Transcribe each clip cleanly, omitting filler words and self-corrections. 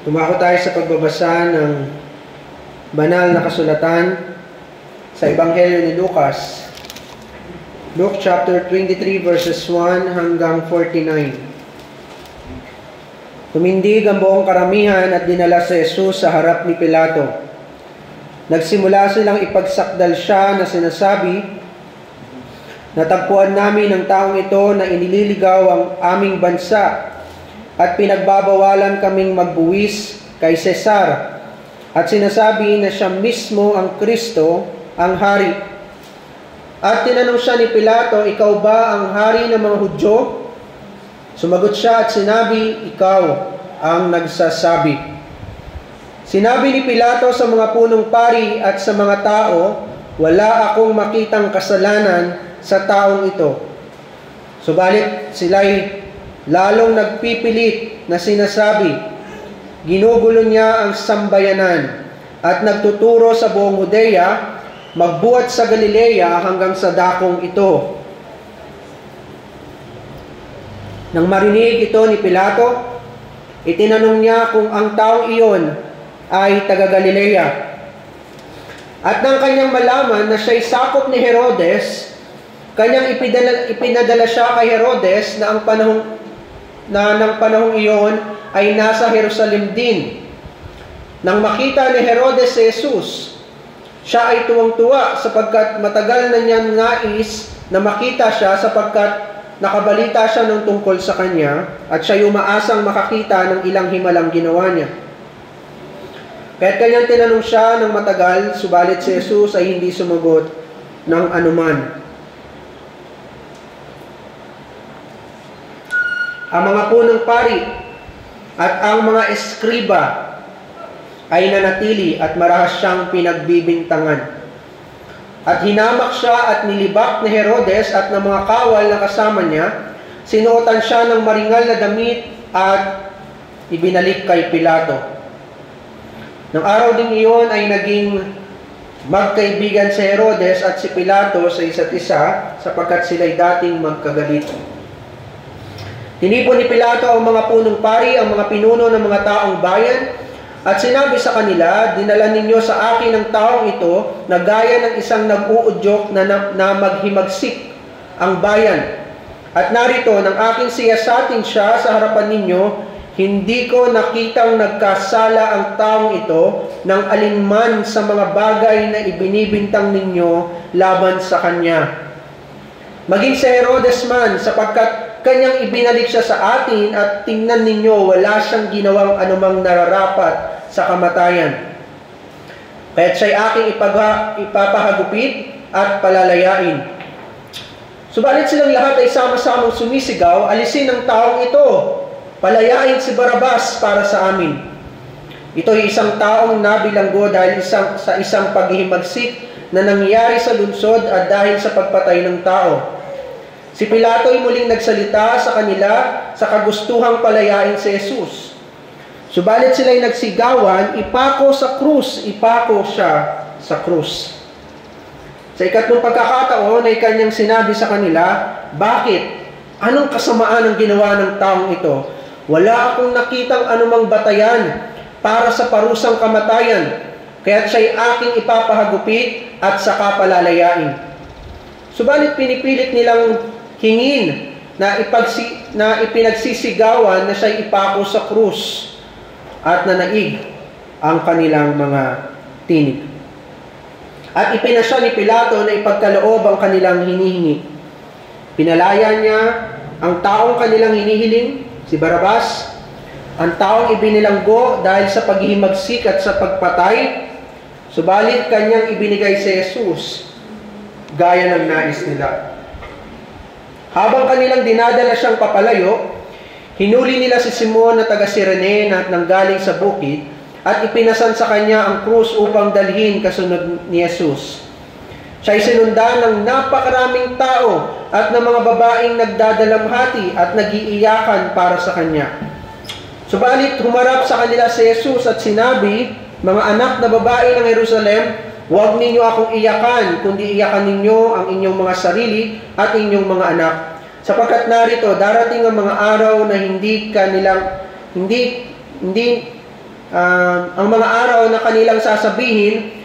Tumako tayo sa pagbabasa ng banal na kasulatan sa Ebanghelyo ni Lucas. Luke chapter 23 verses 1 hanggang 49. Tumindig ang buong karamihan at dinala si Jesus sa harap ni Pilato. Nagsimula silang ipagsakdal siya na sinasabi, "Natagpuan namin ang taong ito na inililigaw ang aming bansa at pinagbabawalan kaming magbuwis kay Cesar at sinasabi na siya mismo ang Kristo, ang hari." At tinanong siya ni Pilato, "Ikaw ba ang hari ng mga Hudyo?" Sumagot siya at sinabi, "Ikaw ang nagsasabi." Sinabi ni Pilato sa mga punong pari at sa mga tao, "Wala akong makitang kasalanan sa taong ito." Subalit sila'y lalong nagpipilit na sinasabi, ginugulo niya ang sambayanan at nagtuturo sa buong Judea, magbuhat sa Galilea hanggang sa dakong ito. Nang marinig ito ni Pilato, itinanong niya kung ang taong iyon ay taga-Galilea. At nang kanyang malaman na siya'y sakop ni Herodes, kanyang ipinadala siya kay Herodes na ng panahong iyon ay nasa Jerusalem din. Nang makita ni Herodes si Jesus, siya ay tuwang-tuwa sapagkat matagal na niyang nais na makita siya sapagkat nakabalita siya ng tungkol sa kanya at siya umaasang makakita ng ilang himalang ginawa niya. Kaya't kanyang tinanong siya ng matagal, subalit si Jesus ay hindi sumagot ng anuman. Ang mga punong pari at ang mga eskriba ay nanatili at marahas siyang pinagbibintangan. At hinamak siya at nilibak ni Herodes at ng mga kawal na kasama niya, sinuotan siya ng maringal na damit at ibinalik kay Pilato. Nang araw ding iyon ay naging magkaibigan si Herodes at si Pilato sa isa't isa sapagkat sila'y dating magkagalit. Tinipon ni Pilato ang mga punong pari, ang mga pinuno ng mga taong bayan, at sinabi sa kanila, "Dinala ninyo sa akin ang taong ito na gaya ng isang nag-uudyok na maghimagsik ang bayan. At narito, nang aking siyasatin siya sa harapan ninyo, hindi ko nakitang nagkasala ang taong ito ng alinman sa mga bagay na ibinibintang ninyo laban sa kanya. Maging si Herodes man, sapagkat kanyang ibinalik siya sa atin at tingnan ninyo, wala siyang ginawang anumang nararapat sa kamatayan. Kaya't siya'y aking ipapahagupit at palalayain." Subalit silang lahat ay sama-samang sumisigaw, "Alisin ang taong ito! Palayain si Barrabas para sa amin." Ito'y isang taong nabilanggo dahil sa isang paghihimagsik na nangyari sa lungsod at dahil sa pagpatay ng tao. Si Pilato ay muling nagsalita sa kanila sa kagustuhang palayain si Jesus. Subalit sila'y nagsigawan, "Ipako sa krus, ipako siya sa krus." Sa ikatlong pagkakataon ay kanyang sinabi sa kanila, "Bakit? Anong kasamaan ang ginawa ng taong ito? Wala akong nakitang anumang batayan para sa parusang kamatayan, kaya't siya'y aking ipapahagupit at saka palalayain." Subalit pinipilit nilang hingin na ipinagsisigawan na siya'y ipako sa krus at nanaig ang kanilang mga tinig. At ipinasya ni Pilato na ipagkaloob ang kanilang hinihingi. Pinalaya niya ang taong kanilang hinihiling, si Barrabas, ang taong ibinilanggo dahil sa paghihimagsik at sa pagpatay, subalit kanyang ibinigay si Jesus gaya ng nais nila. Habang kanilang dinadala siyang papalayo, hinuli nila si Simon na taga Cirene na nanggaling sa bukid at ipinasan sa kanya ang krus upang dalhin kasunod ni Jesus. Siya'y sinundan ng napakaraming tao at ng mga babaeng nagdadalamhati at nagiiyakan para sa kanya. Subalit humarap sa kanila si Jesus at sinabi, "Mga anak na babae ng Jerusalem, huwag ninyo akong iyakan, kundi iyakan ninyo ang inyong mga sarili at inyong mga anak. Sapagkat narito, darating ang mga araw na hindi ang mga araw na kanilang sasabihin,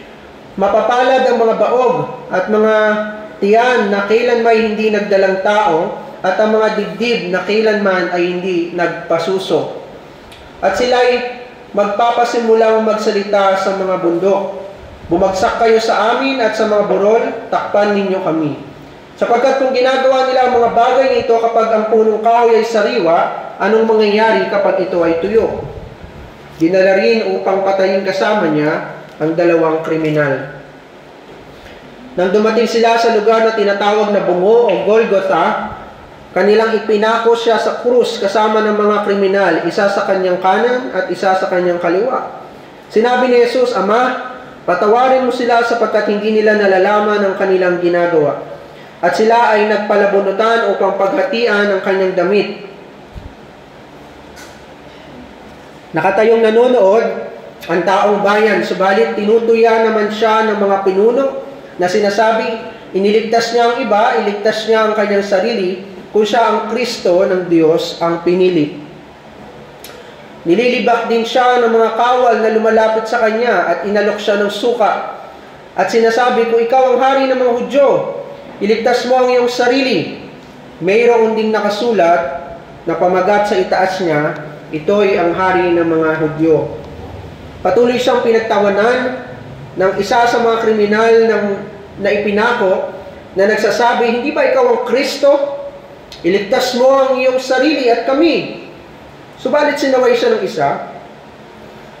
mapapalad ang mga baog at mga tiyan na kailanman hindi nagdalang tao at ang mga dibdib na kailanman ay hindi nagpasuso. At sila'y magpapasimulang magsalita sa mga bundok. Bumagsak kayo sa amin at sa mga burol, takpan ninyo kami. Sapagkat kung ginagawa nila ang mga bagay na ito kapag ang punong kahoy ay sariwa, anong mangyayari kapag ito ay tuyo? Dinala rin upang patayin kasama niya ang dalawang kriminal. Nang dumating sila sa lugar na tinatawag na Bungo o Golgotha, kanilang ipinako siya sa krus kasama ng mga kriminal, isa sa kanyang kanan at isa sa kanyang kaliwa. Sinabi ni Jesus, Ama, patawarin mo sila sapagkat hindi nila nalalaman ang kanilang ginagawa. At sila ay nagpalabunutan upang paghatian ang kanyang damit. Nakatayong nanonood ang taong bayan, subalit tinutuya naman siya ng mga pinuno na sinasabi, iniligtas niya ang iba, iligtas niya ang kanyang sarili, kung siya ang Kristo ng Diyos ang pinili. Nililibak din siya ng mga kawal na lumalapit sa kanya at inalok siya ng suka. At sinasabi, kung ikaw ang hari ng mga Hudyo, iligtas mo ang iyong sarili. Mayroon ding nakasulat na pamagat sa itaas niya, ito'y ang hari ng mga Hudyo. Patuloy siyang pinagtawanan ng isa sa mga kriminal na ipinako na nagsasabi, hindi ba ikaw ang Kristo? Iligtas mo ang iyong sarili at kami. Subalit sinaway siya ng isa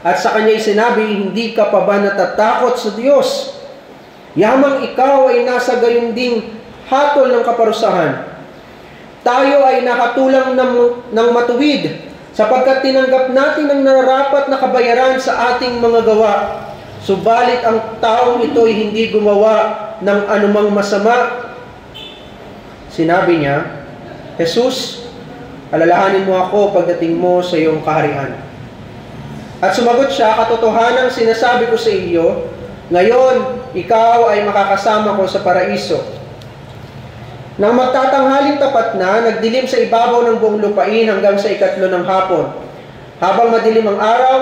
at sa kanya'y sinabi, hindi ka pa ba natatakot sa Diyos? Yamang ikaw ay nasa gayunding hatol ng kaparusahan. Tayo ay nakatulang ng matuwid sapagkat tinanggap natin ang nararapat na kabayaran sa ating mga gawa. Subalit ang taong ito ay hindi gumawa ng anumang masama. Sinabi niya, Jesus, alalahanin mo ako pagdating mo sa iyong kaharian. At sumagot siya, katotohanan sinasabi ko sa iyo, ngayon, ikaw ay makakasama ko sa paraiso. Nang magtatanghaling tapat na, nagdilim sa ibabaw ng buong lupain hanggang sa 3 ng hapon. Habang madilim ang araw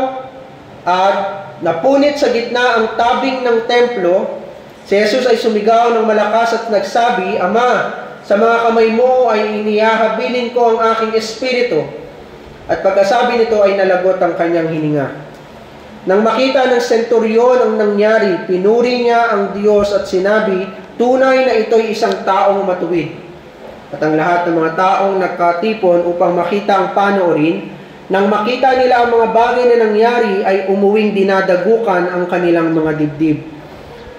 at napunit sa gitna ang tabing ng templo, si Jesus ay sumigaw ng malakas at nagsabi, Ama, sa mga kamay mo ay inihahabilin ko ang aking espiritu. At pagkasabi nito ay nalagot ang kanyang hininga. Nang makita ng senturyon ang nangyari, pinuri niya ang Diyos at sinabi, tunay na ito'y isang taong matuwid. At ang lahat ng mga taong nagkatipon upang makita ang panoorin, nang makita nila ang mga bagay na nangyari, ay umuwing dinadagukan ang kanilang mga dibdib.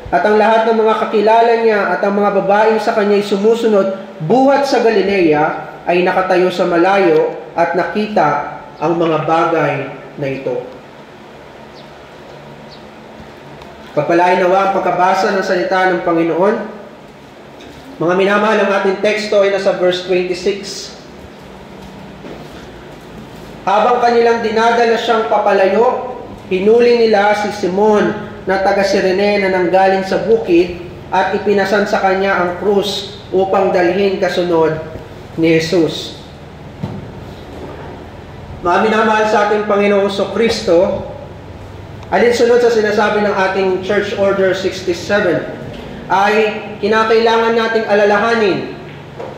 At ang lahat ng mga kakilala niya at ang mga babaeng sa kanya'y sumusunod, buhat sa Galilea, ay nakatayo sa malayo at nakita ang mga bagay na ito. Pagpalain nawa ang pagkabasa ng salita ng Panginoon. Mga minamahal, ang ating teksto ay nasa verse 26. Habang kanilang dinadala siyang papalayo, hinuli nila si Simon na taga Cirene na nanggaling sa bukid at ipinasan sa kanya ang krus upang dalhin kasunod ni Jesus. Mga minamahal sa ating Panginoong Kristo, alinsunod sa sinasabi ng ating Church Order 67, ay kinakailangan nating alalahanin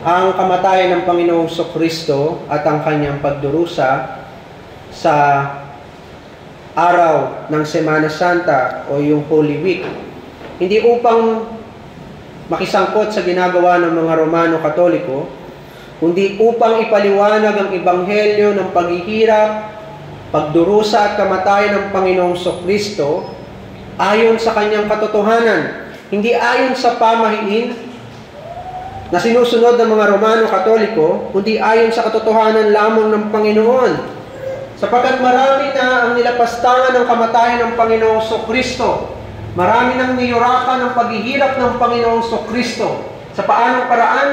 ang kamatayan ng Panginoong Kristo at ang kanyang pagdurusa sa araw ng Semana Santa o yung Holy Week. Hindi upang makisangkot sa ginagawa ng mga Romano Katoliko, kundi upang ipaliwanag ang ebanghelyo ng paghihirap, pagdurusa at kamatayan ng Panginoong Kristo ayon sa kanyang katotohanan, hindi ayon sa pamahiin na sinusunod ng mga Romano Katoliko, kundi ayon sa katotohanan lamang ng Panginoon. Sapagkat marami na ang nilapastangan ng kamatayan ng Panginoong Kristo, marami nang niyurakan ng paghihirap ng Panginoong Kristo. Sa paanong paraan?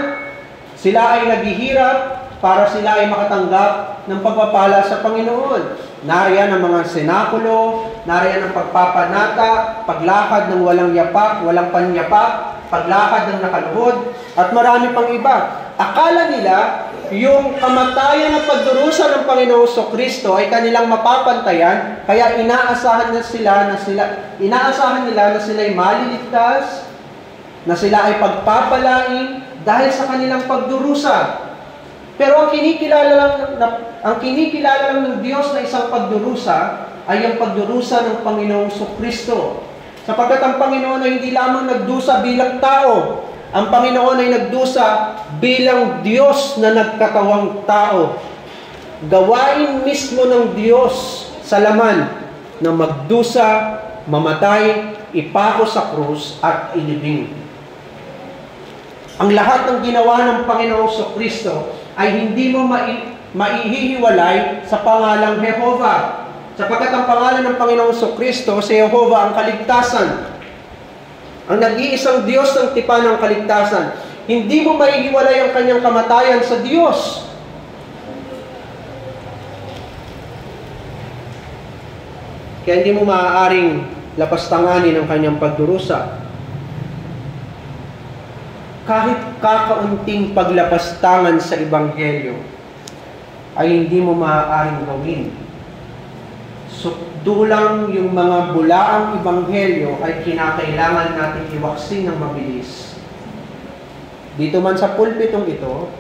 Sila ay naghihirap para sila ay makatanggap ng pagpapala sa Panginoon. Nariyan ang mga senakulo, nariyan ang pagpapanata, paglakad ng walang yapak, walang panyapak, paglakad ng nakaluhod, at marami pang iba. Akala nila yung kamatayan at pagdurusa ng Panginoong Kristo ay kanilang mapapantayan, kaya inaasahan nila na sila ay maliligtas, na sila ay pagpapalain dahil sa kanilang pagdurusa. Pero ang kinikilala lang ng Diyos na isang pagdurusa ay ang pagdurusa ng Panginoong Kristo. Sapagkat ang Panginoon ay hindi lamang nagdusa bilang tao, ang Panginoon ay nagdusa bilang Diyos na nagkatawang tao. Gawain mismo ng Diyos sa laman na magdusa, mamatay, ipako sa krus at ilibing. Ang lahat ng ginawa ng Panginoong Kristo ay hindi mo maihihiwalay sa pangalang Jehovah. Sapagkat ang pangalan ng Panginoong Kristo, si Jehovah ang kaligtasan. Ang nag-iisang Diyos ng tipan ng kaligtasan. Hindi mo maihiwalay ang kanyang kamatayan sa Diyos. Kaya hindi mo maaaring lapastanganin ang kanyang pagdurusa. Kahit kakaunting paglapastangan sa Ebanghelyo, ay hindi mo maaaring gawin. Dulang yung mga bulaang Ebanghelyo ay kinakailangan natin iwaksin ng mabilis. Dito man sa pulpitong ito,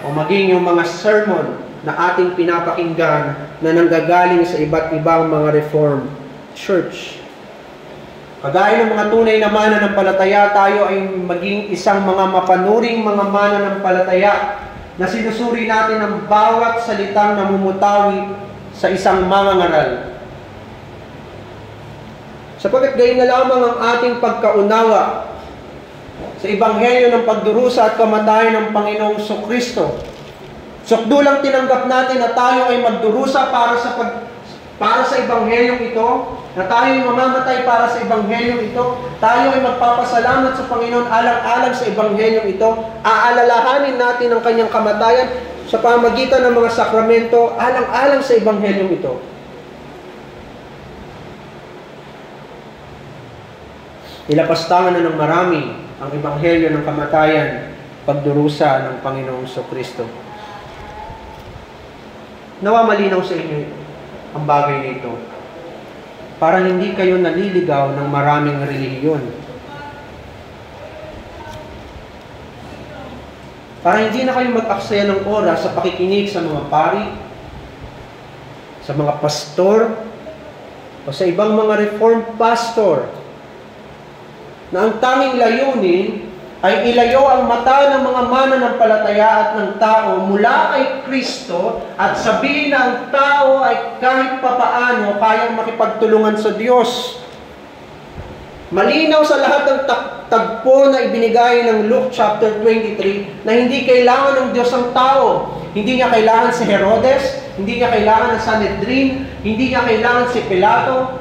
o maging yung mga sermon na ating pinapakinggan na nanggagaling sa iba't ibang mga Reformed Church. Kagaya ng mga tunay na mananampalataya, tayo ay maging isang mga mapanuring mga mananampalataya na sinusuri natin ang bawat salitang namumutawi sa isang mangangaral. Sapagkat gayon na lamang ang ating pagkaunawa sa Ebanghelyo ng pagdurusa at kamatayan ng Panginoong Kristo. Sukdulang tinanggap natin na tayo ay magdurusa para sa Ebanghelyong ito, na tayo ay mamamatay para sa Ebanghelyong ito, tayo ay magpapasalamat sa Panginoon alang-alang sa Ebanghelyong ito, aalalahanin natin ang kanyang kamatayan sa pamagitan ng mga sakramento alang-alang sa Ebanghelyong ito. Ilapastangan na ng marami ang Ebanghelyo ng kamatayan, pagdurusa ng Panginoong Kristo. Nawa malinaw sa inyo ang bagay na ito, para hindi kayo naliligaw ng maraming relihiyon. Para hindi na kayo mag-aksaya ng oras sa pakikinig sa mga pari, sa mga pastor, o sa ibang mga reformed pastor, na ang tanging layunin ay ilayo ang mata ng mga mananampalataya at ng tao mula kay Kristo at sabihin na ang tao ay kahit papaano kayang makipagtulungan sa Diyos. Malinaw sa lahat ng tagpo na ibinigay ng Luke chapter 23 na hindi kailangan ng Diyos ang tao. Hindi niya kailangan si Herodes, hindi niya kailangan ng Sanhedrin, hindi niya kailangan si Pilato,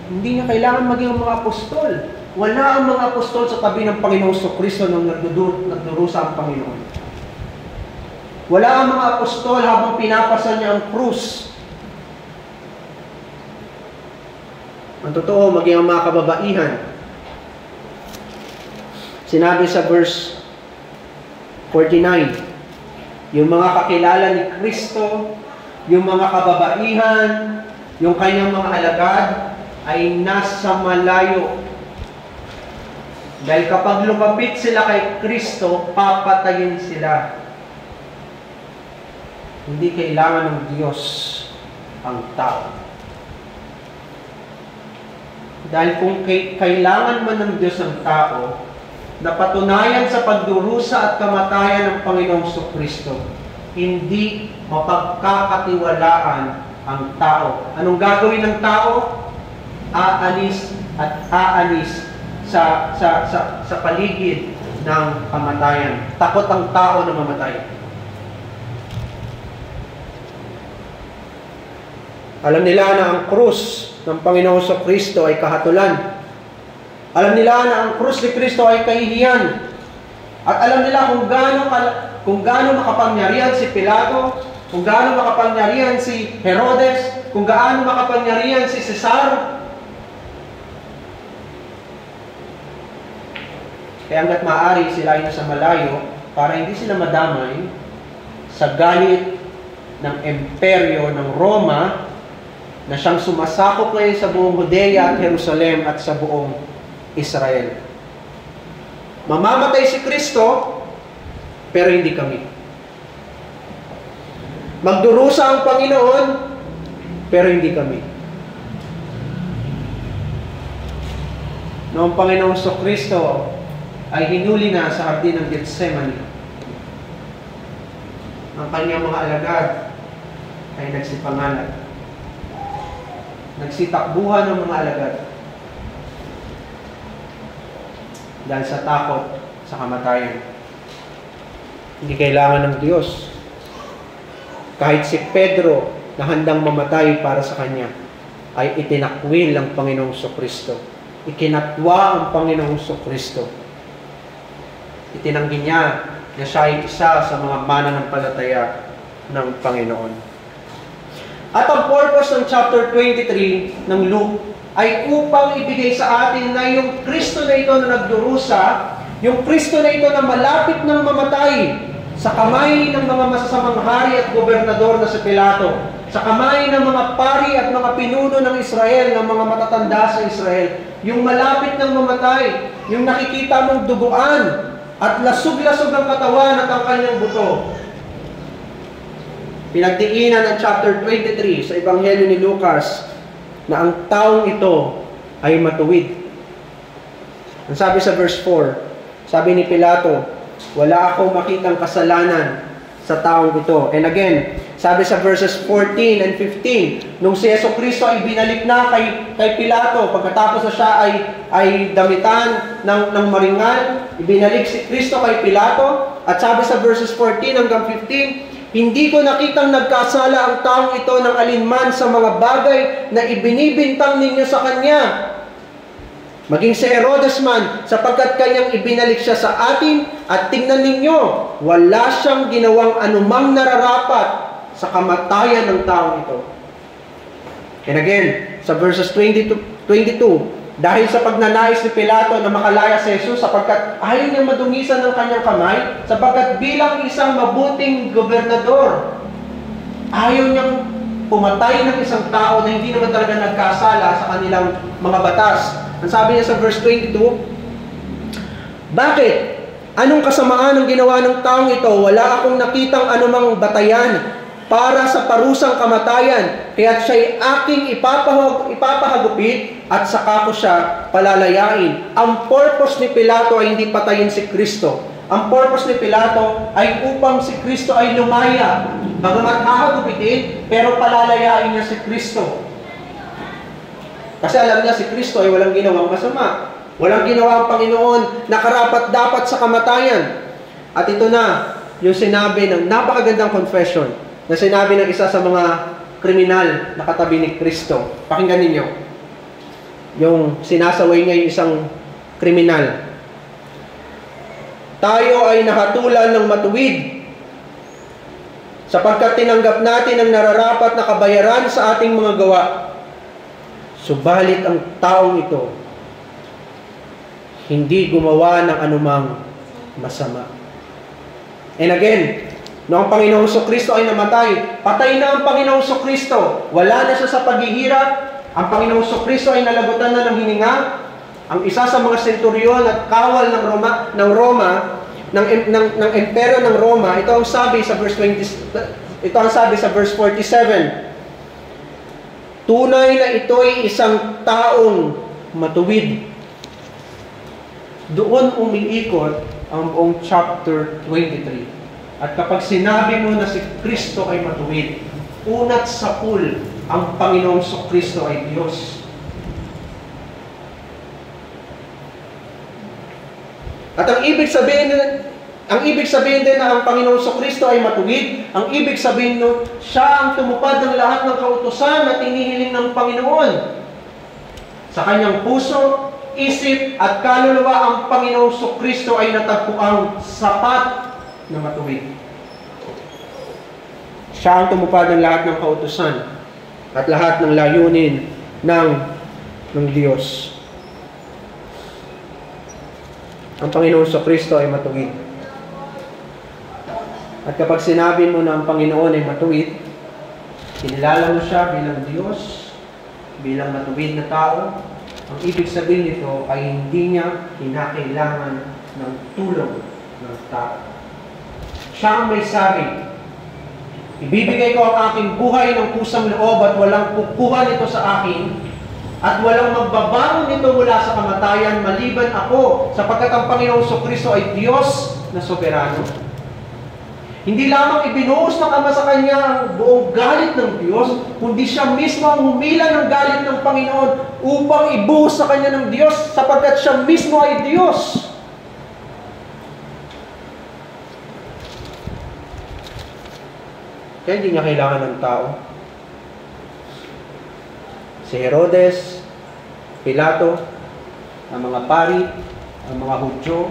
hindi niya kailangan maging mga apostol. Wala ang mga apostol sa tabi ng Panginoong Kristo nung nagdurusa ang Panginoon. Wala ang mga apostol habang pinapasan niya ang krus. Ang totoo, maging ang mga kababaihan. Sinabi sa verse 49, yung mga kakilala ni Kristo, yung mga kababaihan, yung kanyang mga alagad, ay nasa malayo. Dahil kapag lumapit sila kay Kristo, papatayin sila. Hindi kailangan ng Diyos ang tao. Dahil kung kailangan man ng Diyos ang tao, napatunayan sa pagdurusa at kamatayan ng Panginoong Kristo, hindi mapagkakatiwalaan ang tao. Anong gagawin ng tao? Aalis at aalis sa paligid ng kamatayan. Takot ang tao na mamatay. Alam nila na ang krus ng Panginoong Kristo ay kahatulan. Alam nila na ang krus ni Kristo ay kahihiyan. At alam nila kung gaano makapangyarihan si Pilato, kung gaano makapangyarihan si Herodes, kung gaano makapangyarihan si Cesar. Kaya hanggat maaari sila ay nasa malayo para hindi sila madamay sa galit ng imperyo ng Roma na siyang sumasakop ngayon sa buong Judea at Jerusalem at sa buong Israel. Mamamatay si Kristo, pero hindi kami. Magdurusa ang Panginoon, pero hindi kami. Noong Panginoong Kristo ay hinuli na sa hardin ng Getsemani, ang kanyang mga alagad ay nagsipangalan. Nagsitakbuhan ng mga alagad dahil sa takot sa kamatayan. Hindi kailangan ng Diyos. Kahit si Pedro na handang mamatay para sa kanya, ay itinakwil ang Panginoong Kristo. Ikinatwa ang Panginoong Kristo. Itinanggi niya na siya ay isa sa mga mananampalataya ng Panginoon. At ang purpose ng chapter 23 ng Luke ay upang ibigay sa atin na yung Kristo na ito na nagdurusa, yung Kristo na ito na malapit ng mamatay sa kamay ng mga masasamang hari at gobernador na si Pilato, sa kamay ng mga pari at mga pinuno ng Israel, ng mga matatanda sa Israel, yung malapit ng mamatay, yung nakikita mong duguan at lasog-lasog ang katawan at ang kanyang buto. Pinagdiinan ng chapter 23 sa Ebanghelyo ni Lucas na ang taong ito ay matuwid. Ang sabi sa verse 4, sabi ni Pilato, wala akong makitang kasalanan sa taong ito. And again, sabi sa verses 14 and 15, nung si Jesucristo ay binalik na kay Pilato, pagkatapos na siya ay damitan ng maringal, ibinalik si Kristo kay Pilato, at sabi sa verses 14 hanggang 15, hindi ko nakitang nagkasala ang taong ito ng alinman sa mga bagay na ibinibintang ninyo sa kanya. Maging si Herodes man, sapagkat kanyang ibinalik siya sa atin, at tingnan ninyo, wala siyang ginawang anumang nararapat sa kamatayan ng taong ito. And again, sa verses 22, dahil sa pagnanais ni Pilato na makalaya si Jesus sapagkat ayaw niyang madungisan ng kanyang kamay, sapagkat bilang isang mabuting gobernador, ayaw niyang pumatay ng isang tao na hindi naman talaga nagkasala sa kanilang mga batas. Ang sabi niya sa verse 22, bakit? Anong kasamaan ang ginawa ng taong ito? Wala akong nakitang anumang batayan para sa parusang kamatayan, kaya't siya'y aking ipapahagupit at saka ko siya palalayain. Ang purpose ni Pilato ay hindi patayin si Kristo. Ang purpose ni Pilato ay upang si Kristo ay lumaya. Bagamat hahagupitin, pero palalayain niya si Kristo. Kasi alam niya si Kristo ay walang ginawang masama. Walang ginawa ang Panginoon na karapat-dapat sa kamatayan. At ito na yung sinabi ng napakagandang confession na sinabi ng isa sa mga kriminal na katabi ni Kristo. Pakinggan ninyo. Yung sinasaway niya yung isang kriminal. Tayo ay nakatulan ng matuwid sapagkat tinanggap natin ang nararapat na kabayaran sa ating mga gawa. Subalit ang taong ito hindi gumawa ng anumang masama. And again, noong Panginoong Kristo ay namatay, patay na ang Panginoong Kristo. Wala na siya sa paghihirap. Ang Panginoong Kristo ay nalagutan na ng hininga. Ang isa sa mga senturyon at kawal ng Roma, ng imperyo ng Roma, ito ang sabi sa verse 47. Tunay na ito'y isang taong matuwid. Doon umiikot ang buong chapter 23. At kapag sinabi mo na si Kristo ay matuwid, unat sa pool, ang Panginoong Kristo ay Diyos. At ang ibig sabihin din na ang Panginoong Kristo ay matuwid, ang ibig sabihin nun, siya ang tumupad ng lahat ng kautusan na tinihiling ng Panginoon. Sa kanyang puso, isip at kaluluwa, ang Panginoong Kristo ay natagpuang sapat na matuwid. Siya ang tumupad ng lahat ng kautusan at lahat ng layunin ng Diyos. Ang Panginoong Kristo ay matuwid. At kapag sinabi mo na ang Panginoon ay matuwid, kinilala mo siya bilang Diyos, bilang matuwid na tao, ang ibig sabihin nito ay hindi niya kinakailangan ng tulong ng tao. Siya ang may sabi, ibibigay ko ang aking buhay ng kusang loob at walang kukuha nito sa akin at walang magbabangon nito mula sa kamatayan maliban ako, sapagkat ang Panginoong Jesucristo ay Diyos na soberano. Hindi lamang ibinuhos ng Ama sa Kanya ang buong galit ng Diyos, kundi siya mismo ang humila ng galit ng Panginoon upang ibuhos sa Kanya ng Diyos, sapagkat siya mismo ay Diyos. Kaya hindi niya kailangan ng tao. Si Herodes, Pilato, ang mga pari, ang mga Hudyo,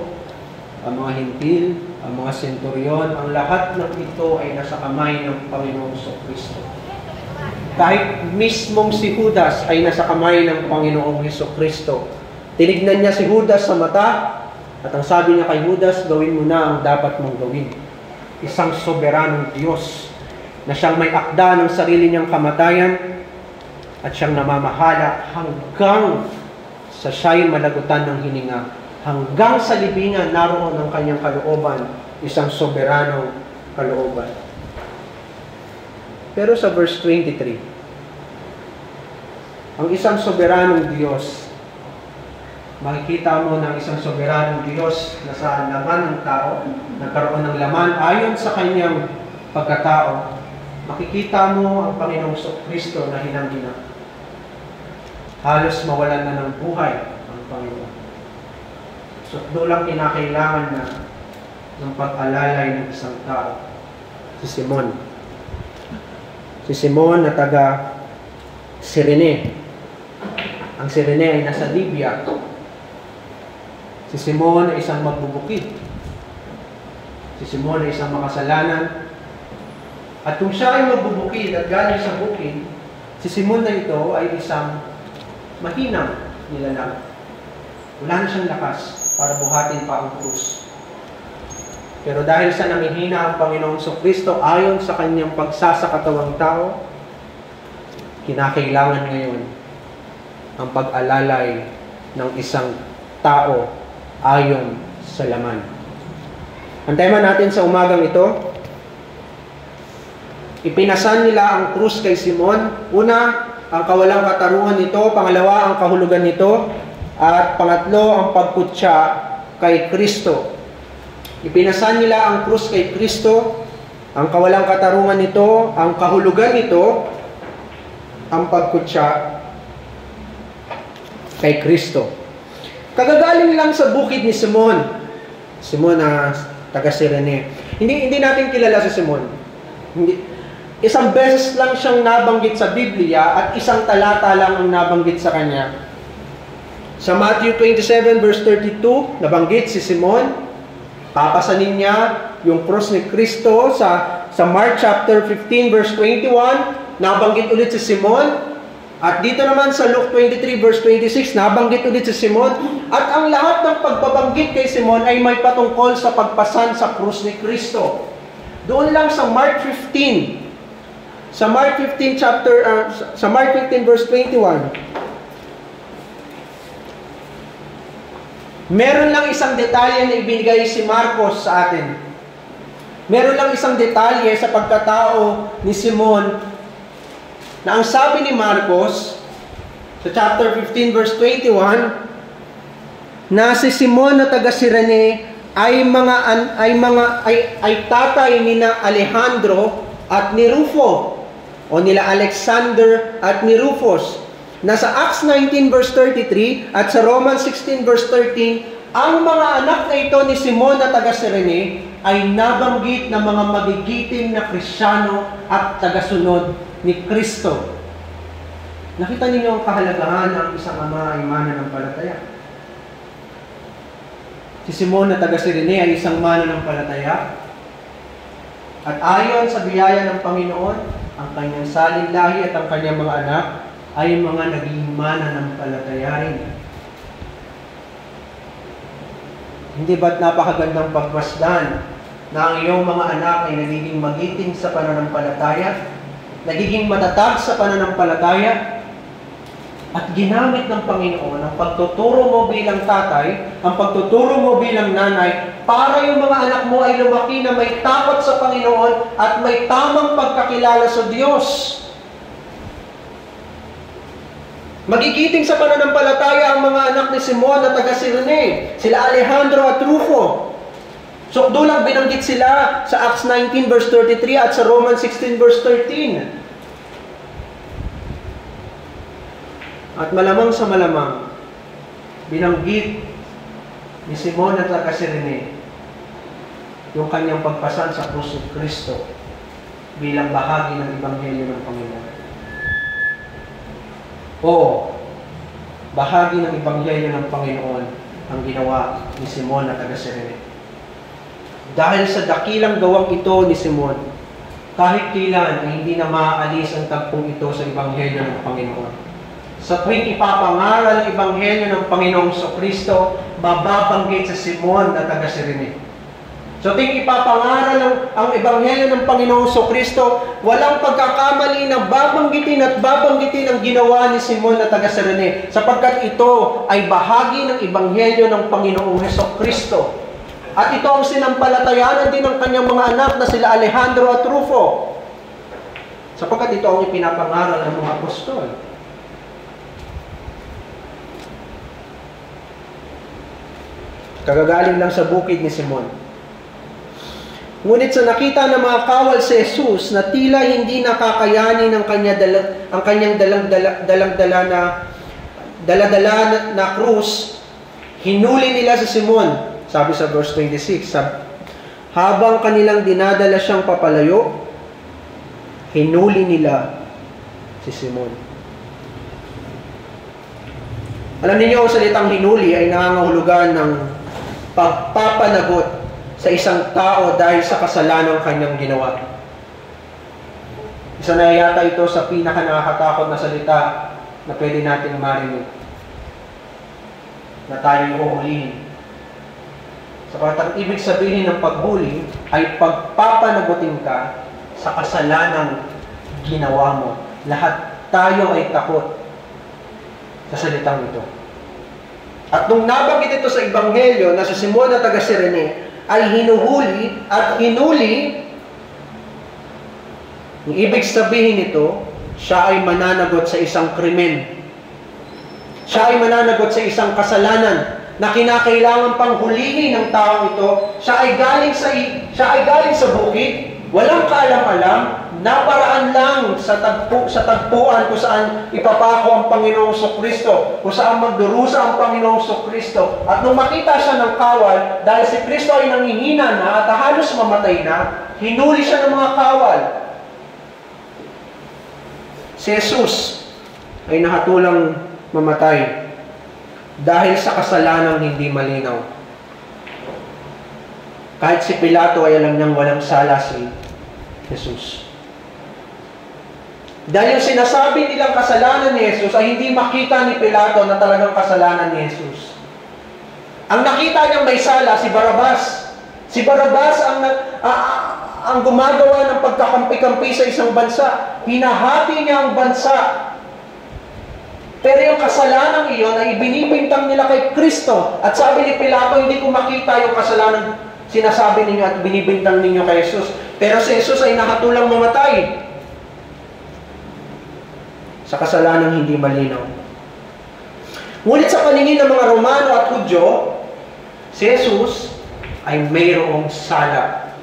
ang mga Hintil, ang mga senturyon, ang lahat ng ito ay nasa kamay ng Panginoong Jesucristo. Kahit mismong si Judas ay nasa kamay ng Panginoong Jesucristo. Tinignan niya si Judas sa mata at ang sabi niya kay Judas, gawin mo na ang dapat mong gawin. Isang soberanong Diyos na siyang may akda ng sarili niyang kamatayan at siyang namamahala hanggang sa siya'y malagutan ng hininga. Hanggang sa libingan, naroon ang kanyang kalooban, isang soberanong kalooban. Pero sa verse 23, ang isang soberanong Diyos, makikita mo ng isang soberanong Diyos na sa laman ng tao, nagkaroon ng laman ayon sa kanyang pagkatao, makikita mo ang Panginoong Jesucristo na hinang-hina. Halos mawalan na ng buhay ang Panginoon. So, doon lang kinakailangan na ng pag-alalay ng isang tao. Si Simon. Si Simon na taga Cyrene. Ang Cyrene ay nasa Libya. Si Simon ay isang magbubukid. Si Simon ay isang makasalanan. At kung siya ay magbubukid at galing sa bukid, si Simon na ito ay isang mahinang nilalang. Wala na siyang lakas para buhatin pa ang krus. Pero dahil sa namihina ang Panginoong Jesucristo ayon sa kanyang pagsasakatawang tao, kinakailangan ngayon ang pag-alalay ng isang tao ayon sa laman. Ang tema natin sa umagang ito, ipinasan nila ang krus kay Simon. Una, ang kawalang katarungan nito. Pangalawa, ang kahulugan nito. At pangatlo, ang pagkutya kay Kristo. Ipinasan nila ang krus kay Kristo, ang kawalang katarungan nito, ang kahulugan nito, ang pagkutya kay Kristo. Kagagaling lang sa bukid ni Simon. Simon na taga Cyrene. Hindi natin kilala si Simon. Isang beses lang siyang nabanggit sa Biblia at isang talata lang ang nabanggit sa kanya. Sa Matthew 27 verse 32, nabanggit si Simon. Papasanin niya yung cross ni Kristo sa Mark chapter 15 verse 21, nabanggit ulit si Simon. At dito naman sa Luke 23 verse 26, nabanggit ulit si Simon. At ang lahat ng pagbabanggit kay Simon ay may patungkol sa pagpasan sa krus ni Kristo. Doon lang sa Mark 15. Sa Mark 15 verse 21. Meron lang isang detalye na ibinigay si Marcos sa atin. Meron lang isang detalye sa pagkatao ni Simon na ang sabi ni Marcos sa chapter 15 verse 21 na si Simon na taga Cyrene ay tatay ni na Alejandro at ni Rufo o nila Alexander at ni Rufus. Nasa Acts 19 verse 33 at sa Romans 16 verse 13, ang mga anak na ito ni Simon na taga Cyrene ay nabanggit na mga magigiting na Kristiyano at tagasunod ni Kristo. Nakita niyo ang kahalagahan ng isang ama ay mananampalataya. Si Simon na taga Cyrene ay isang mananampalataya. At ayon sa biyaya ng Panginoon, ang kanyang saling lahi at ang kanyang mga anak ay mga naging mananampalataya rin. Hindi ba't napakagandang pagmasdan na ang iyong mga anak ay nagiging magiting sa pananampalataya, nagiging matatag sa pananampalataya, at ginamit ng Panginoon ang pagtuturo mo bilang tatay, ang pagtuturo mo bilang nanay, para yung mga anak mo ay lumaki na may takot sa Panginoon at may tamang pagkakilala sa Diyos. Magigiting sa pananampalataya ang mga anak ni Simon na taga Cirene, sila Alejandro at Rufo. So, doon binanggit sila sa Acts 19 verse 33 at sa Romans 16 verse 13. At malamang sa malamang, binanggit ni Simon at taga Cirene yung kanyang pagpasan sa krus ni Kristo bilang bahagi ng Ebanghelyo ng Panginoon. Oo, bahagi ng Ebanghelyo ng Panginoon ang ginawa ni Simon at taga Cirene. Dahil sa dakilang gawang ito ni Simon, kahit kailan ay hindi na maaalis ang tagpong ito sa Ebanghelyo ng Panginoon. Sa tuwing ipapangaral ang Ebanghelyo ng Panginoong Kristo, mababanggit sa Simon na taga Cirene. So tuwing ipapangaral ang Ebanghelyo ng Panginoong Kristo, walang pagkakamali na babanggitin at babanggitin ang ginawa ni Simon na taga Cirene, sapagkat ito ay bahagi ng Ebanghelyo ng Panginoong Kristo. At ito ang sinampalatayanan din ng kanyang mga anak na sila Alejandro at Rufo, sapagkat ito ang ipinapangaral ng mga apostol. Kagagaling lang sa bukid ni Simon. Ngunit sa nakita ng mga kawal si Jesus na tila hindi nakakayanin ang kanyang daladala na krus, hinuli nila si Simon. Sabi sa verse 26, habang kanilang dinadala siyang papalayo, hinuli nila si Simon. Alam niyo, ang salitang hinuli ay nangangahulugan ng pagpapanagot sa isang tao dahil sa kasalanan ng kanyang ginawa. Isa na yata ito sa pinaka-nakakatakot na salita na pwede nating marinig na tayo uhulihin. Sapagkat ang ibig sabihin ng paghuli ay pagpapanagutin ka sa kasalanang ginawa mo. Lahat tayo ay takot sa salitang ito. At nung nabanggit ito sa Ebanghelyo na si Simon na taga Cirene ay hinuhuli at hinuli, ang ibig sabihin nito, siya ay mananagot sa isang krimen. Siya ay mananagot sa isang kasalanan na kinakailangan pang hulihin ng taong ito. Siya ay galing sa bukid, walang kaalam-alam, naparaan lang sa tagpuan kung saan ipapako ang Panginoong Kristo, kung saan magdurusa ang Panginoong Kristo. At nung makita siya ng kawal, dahil si Kristo ay nangihina na at halos mamatay na, hinuli siya ng mga kawal. Si Jesus ay nahatulang mamatay dahil sa kasalanang hindi malinaw. Kahit si Pilato ay alam niyang walang sala si Jesus. Dahil yung sinasabi nilang kasalanan ni Jesus ay hindi makita ni Pilato na talagang kasalanan ni Jesus. Ang nakita niyang may sala, si Barrabas. Si Barrabas ang gumagawa ng pagkakampi-kampi sa isang bansa. Hinahati niya ang bansa. Pero yung kasalanan iyon ay ibinibintang nila kay Kristo. At sabi ni Pilato, hindi ko makita yung kasalanan sinasabi ninyo at binibintang ninyo kay Jesus. Pero si Jesus ay nakatulang mamatay sa kasalanang hindi malinaw. Ngunit sa paningin ng mga Romano at Hudyo, si Jesus ay mayroong sala.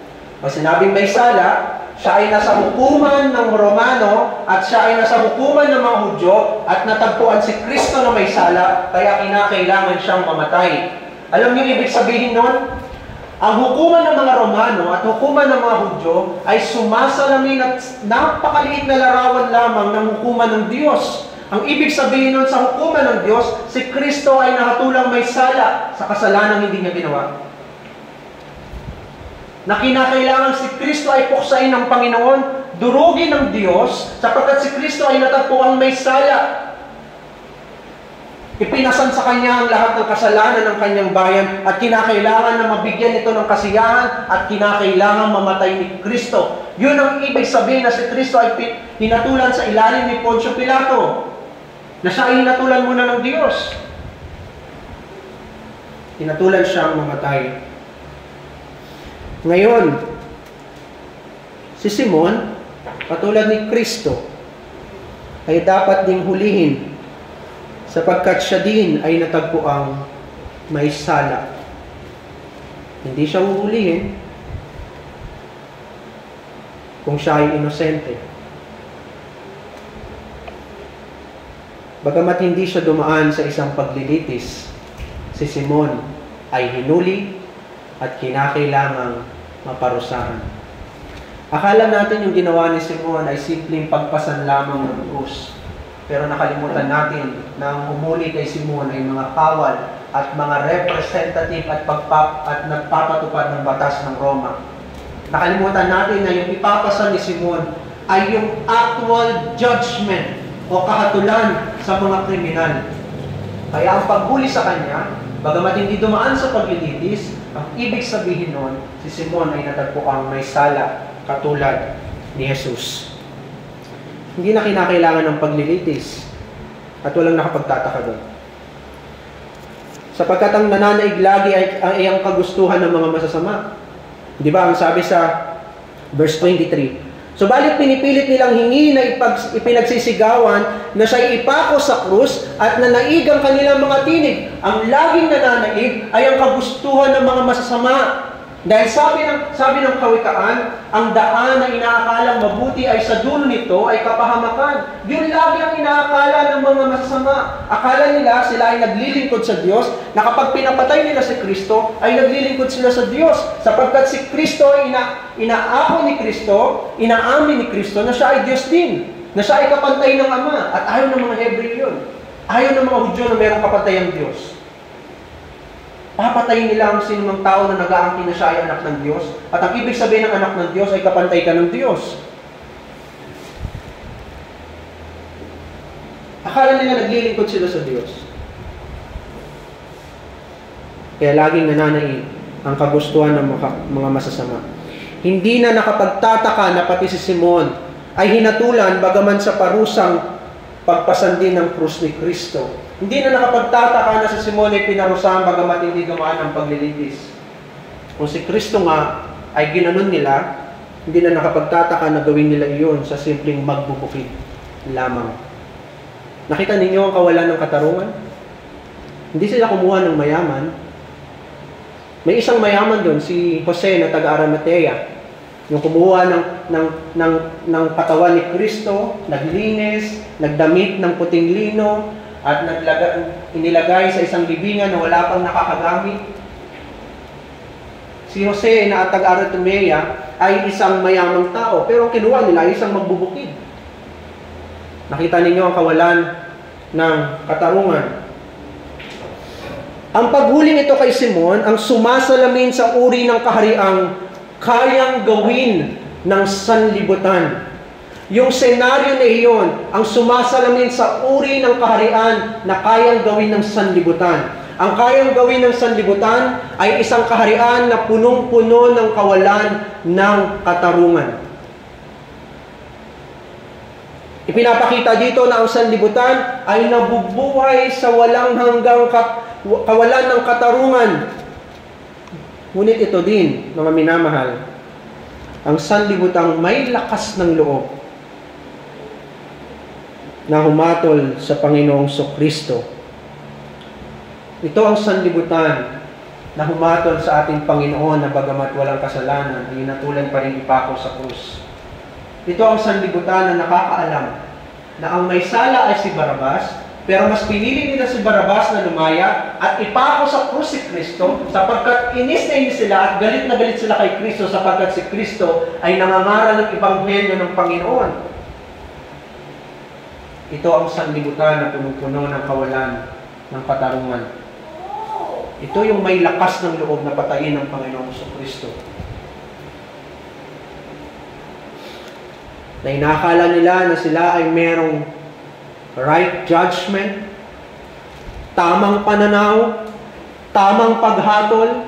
Pag sinabing may sala, siya ay nasa hukuman ng Romano at siya ay nasa hukuman ng mga Hudyo at natagpuan si Kristo na may sala, kaya kinakailangan siyang mamatay. Alam niyo ibig sabihin nun? Ang hukuman ng mga Romano at hukuman ng mga Hudyo ay sumasalamin at napakaliit na larawan lamang ng hukuman ng Diyos. Ang ibig sabihin nun sa hukuman ng Diyos, si Kristo ay nakatulang may sala sa kasalanang hindi niya ginawa. Na kinakailangan si Kristo ay puksain ng Panginoon, durugin ng Diyos, sapagkat si Kristo ay natagpuang may sala. Ipinasan sa kanya ang lahat ng kasalanan ng kanyang bayan at kinakailangan na mabigyan ito ng kasiyahan at kinakailangan mamatay ni Kristo. Yun ang ibig sabihin na si Kristo ay hinatulan sa ilalim ni Poncio Pilato. Na siya ay hinatulan muna ng Diyos. Hinatulan siyang mamatay. Ngayon, si Simon, katulad ni Kristo, ay dapat ding hulihin sapagkat siya din ay natagpuang may sala. Hindi siya huhulihin kung siya ay inosente. Bagamat hindi siya dumaan sa isang paglilitis, si Simon ay hinuli at kinakailangang maparusahan. Akala natin yung ginawa ni Simon ay simpleng pagpasan lamang ng krus. Pero nakalimutan natin na ang humuli kay Simon ay mga kawal at mga representative at nagpapatupad ng batas ng Roma. Nakalimutan natin na yung ipapasa ni Simon ay yung actual judgment o kahatulan sa mga kriminal. Kaya ang paghuli sa kanya, bagamat hindi dumaan sa paglilitis, ang ibig sabihin nun, si Simon ay natagpuang may sala katulad ni Jesus. Hindi na kinakailangan ng paglilitis at walang nakapagtataka doon. Sapagkat ang nananaig lagi ay ang kagustuhan ng mga masasama. Di ba? Ang sabi sa verse 23, subalit pinipilit nilang hingi na ipinagsisigawan na siya'y ipako sa krus at nanaiig ang kanilang mga tinig. Ang laging nananaig ay ang kagustuhan ng mga masasama. Dahil sabi ng kawikaan, ang daan na inaakalang mabuti ay sa dulo nito ay kapahamakan. Yun lagi ang inaakala ng mga masasama. Akala nila sila ay naglilingkod sa Diyos, na kapag pinapatay nila si Kristo, ay naglilingkod sila sa Diyos. Sapagkat si Kristo ay inaako ni Kristo, inaamin ni Kristo na siya ay Diyos din. Na siya ay kapantay ng Ama. At ayaw ng mga Hebreo yun. Ayaw ng mga Hudyo na mayroong kapantay ang Diyos. Papatayin nila ang sinumang tao na nag-aangkin na siya ay anak ng Diyos. At ang ibig sabihin ng anak ng Diyos ay kapantay ka ng Diyos. Akala nila naglilingkod sila sa Diyos. Kaya laging nananaig ang kagustuhan ng mga masasama. Hindi na nakapagtataka na pati si Simon ay hinatulan bagaman sa parusang pagpasan din ng krus ni Kristo. Hindi na nakapagtataka na si Simon ay pinarusahan bagamat hindi dumaan ang paglilitis. Kung si Kristo nga ay ginanon nila, hindi na nakapagtataka na gawin nila iyon sa simpleng magbubukid lamang. Nakita ninyo ang kawalan ng katarungan? Hindi sila kumuha ng mayaman. May isang mayaman doon, si Jose na taga-Arimatea. Yung kumuha ng katawan ni Kristo, naglinis, nagdamit ng puting lino, at inilagay sa isang libingan na wala pang nakakagamit. Si Jose na taga-Arimatea ay isang mayamang tao, pero ang kinuha nila ay isang magbubukid. Nakita ninyo ang kawalan ng katarungan. Ang paghuling ito kay Simon ang sumasalamin sa uri ng kahariang kayang gawin ng sanlibutan. Yung senaryo na iyon ang sumasalamin sa uri ng kaharian na kayang gawin ng sanlibutan. Ang kayang gawin ng sanlibutan ay isang kaharian na punong-puno ng kawalan ng katarungan. Ipinapakita dito na ang sanlibutan ay nabubuhay sa walang hanggang kawalan ng katarungan. Ngunit ito din, mga minamahal, ang sanlibutang may lakas ng loob na humatol sa Panginoong Kristo. Ito ang sanlibutan na humatol sa ating Panginoon na bagamat walang kasalanan, ay hinatulan pa rin ipako sa krus. Ito ang sanlibutan na nakakaalam na ang may sala ay si Barrabas, pero mas pinili nila si Barrabas na lumaya at ipako sa krus si Kristo sapagkat inis na inis sila at galit na galit sila kay Kristo sapagkat si Kristo ay nangangaral ng ebanghelyo ng Panginoon. Ito ang sanlibutan na puno-puno ng kawalan ng katarungan. Ito yung may lakas ng loob na patayin ng Panginoong Kristo. Na inakala nila na sila ay merong right judgment, tamang pananaw, tamang paghatol.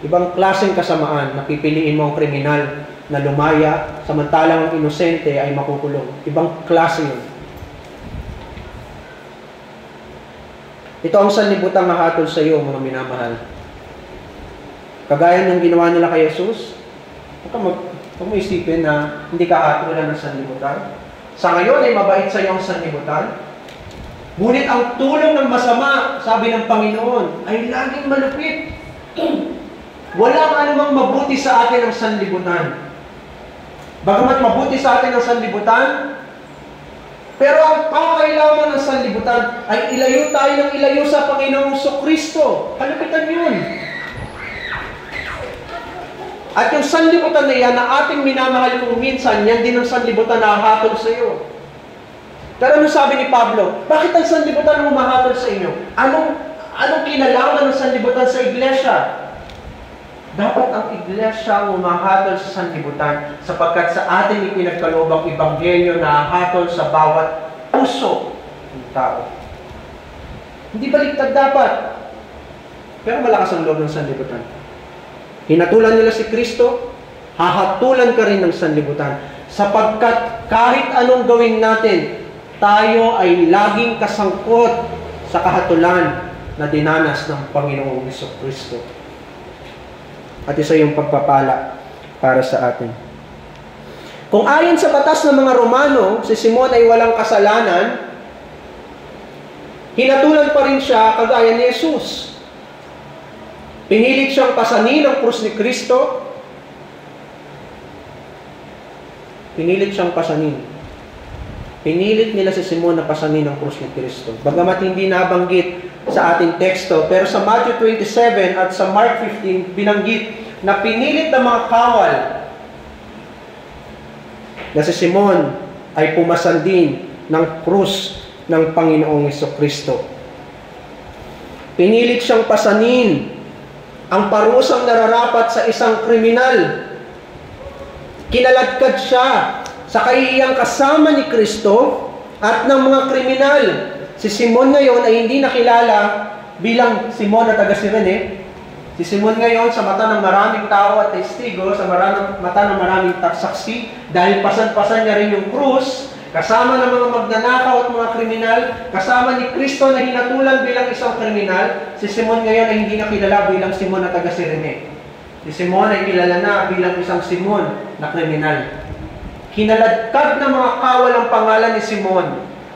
Ibang klaseng kasamaan na pipiliin mo ang kriminal na lumaya, samantalang ang inosente ay makukulong. Ibang klase yun. Ito ang sanlibutan na hatol sa iyo, mga minamahal. Kagaya ng ginawa nila kay Jesus, huwag mo isipin na hindi ka hatolan ng sanlibutan. Sa ngayon ay mabait sa iyo ang sanlibutan. Ngunit ang tulong ng masama, sabi ng Panginoon, ay laging malupit. Walang anumang mabuti sa atin ang sanlibutan. Bagamat mabuti sa atin ang sanlibutan, pero ang pakailangan ng sanlibutan ay ilayo tayo ng ilayo sa Panginoong Kristo. Kalupitan yun. At yung sanlibutan na yan na ating minamahal kung minsan, yan din ang sanlibutan na hahatol sa iyo. Pero ano sabi ni Pablo? Bakit ang sanlibutan ang humahatol sa inyo? Anong kinalaman ng sanlibutan sa iglesia? Dapat ang iglesia ang humahatol sa sanlibutan sapagkat sa ating ipinagkaloob ang ebanghelyo na hahatol sa bawat puso ng tao. Hindi baliktad dapat. Pero malakas ang loob ng sanlibutan. Hinatulan nila si Kristo, hahatulan ka rin ng sanlibutan. Sapagkat kahit anong gawin natin, tayo ay laging kasangkot sa kahatulan na dinanas ng Panginoong Kristo. At isa yung pagpapala para sa atin. Kung ayon sa batas ng mga Romano, si Simon ay walang kasalanan, hinatulan pa rin siya kagaya ni Jesus. Pinilit siyang pasanin ang krus ni Kristo. Pinilit siyang pasanin. Pinilit nila si Simon na pasanin ang krus ni Kristo. Bagamat hindi nabanggit sa ating teksto, pero sa Matthew 27 at sa Mark 15, binanggit na pinilit ng mga kawal na si Simon ay pumasan din ng krus ng Panginoong Kristo. Pinilit siyang pasanin ang parusang nararapat sa isang kriminal. Kinaladkad siya sa kahihiyang kasama ni Kristo at ng mga kriminal. Si Simon ngayon ay hindi nakilala bilang Simon na taga Cirene. Si Simon ngayon sa mata ng maraming tao at testigo, sa mata ng maraming saksi, dahil pasan-pasan niya rin yung krus, kasama ng mga magnanakaw at mga kriminal, kasama ni Kristo na hinatulan bilang isang kriminal, si Simon ngayon ay hindi nakilala bilang Simon na taga Cirene. Si Simon ay kilala na bilang isang Simon na kriminal. Kinaladkad ng mga kawal ang pangalan ni Simon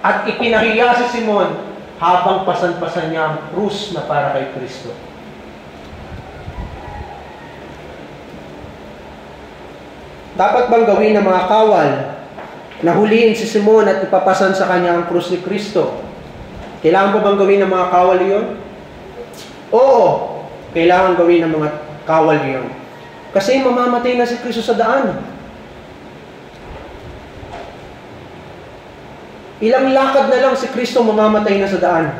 at ipinahiya si Simon habang pasan-pasan niya ang krus na para kay Kristo. Dapat bang gawin ng mga kawal na huliin si Simon at ipapasan sa kanya ang krus ni Kristo? Kailangan ba bang gawin ng mga kawal yun? Oo, kailangan gawin ng mga kawal yun. Kasi mamamatay na si Kristo sa daan. Ilang lakad na lang si Kristo mamamatay na sa daan.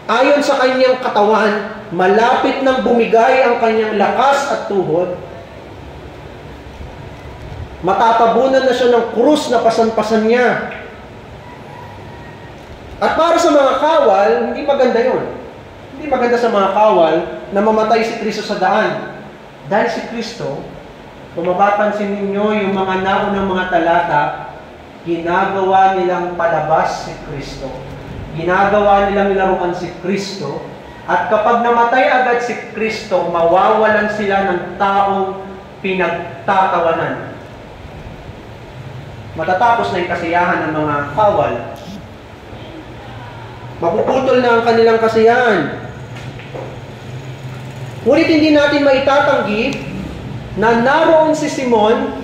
Ayon sa kanyang katawan, malapit nang bumigay ang kanyang lakas at tuhod. Matatabunan na siya ng krus na pasan-pasan niya. At para sa mga kawal, hindi maganda yun. Hindi maganda sa mga kawal na mamatay si Kristo sa daan. Dahil si Kristo, kung mapapansin ninyo yung mga naunang mga talata, ginagawa nilang palabas si Kristo. Ginagawa nilang laruan si Kristo. At kapag namatay agad si Kristo, mawawalan sila ng taong pinagtatawanan. Matatapos na yung kasiyahan ng mga kawal. Mapuputol na ang kanilang kasiyahan. Ngunit hindi natin maitatanggi na naroon si Simon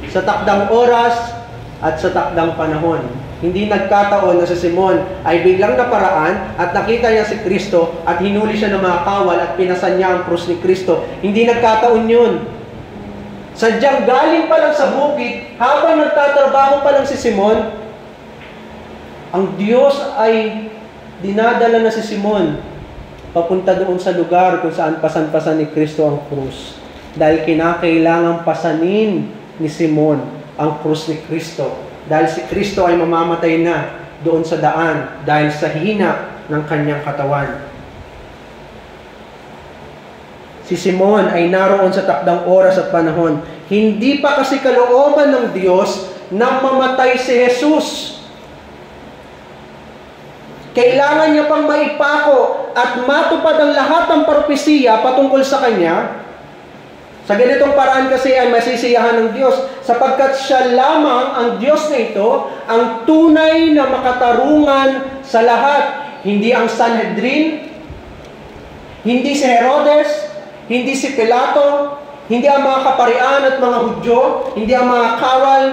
sa takdang oras at sa takdang panahon. Hindi nagkataon na si Simon ay biglang naparaan at nakita niya si Kristo at hinuli siya ng mga kawal at pinasan niya ang krus ni Kristo. Hindi nagkataon yun. Sadyang galing pa lang sa bukid, habang nagtatrabaho pa lang si Simon, ang Diyos ay dinadala na si Simon papunta doon sa lugar kung saan pasan-pasan ni Kristo ang krus. Dahil kinakailangang pasanin ni Simon ang krus ni Kristo dahil si Kristo ay mamamatay na doon sa daan dahil sa hina ng kanyang katawan. Si Simon ay naroon sa takdang oras at panahon. Hindi pa kasi kalooban ng Diyos na mamatay si Jesus. Kailangan niya pang maipako at matupad ang lahat ng propesiya patungkol sa Kanya. Sa ganitong paraan kasi ay masisiyahan ng Diyos sapagkat siya lamang ang Diyos na ito, ang tunay na makatarungan sa lahat. Hindi ang Sanhedrin, hindi si Herodes, hindi si Pilato, hindi ang mga kaparian at mga Hudyo, hindi ang mga kawal.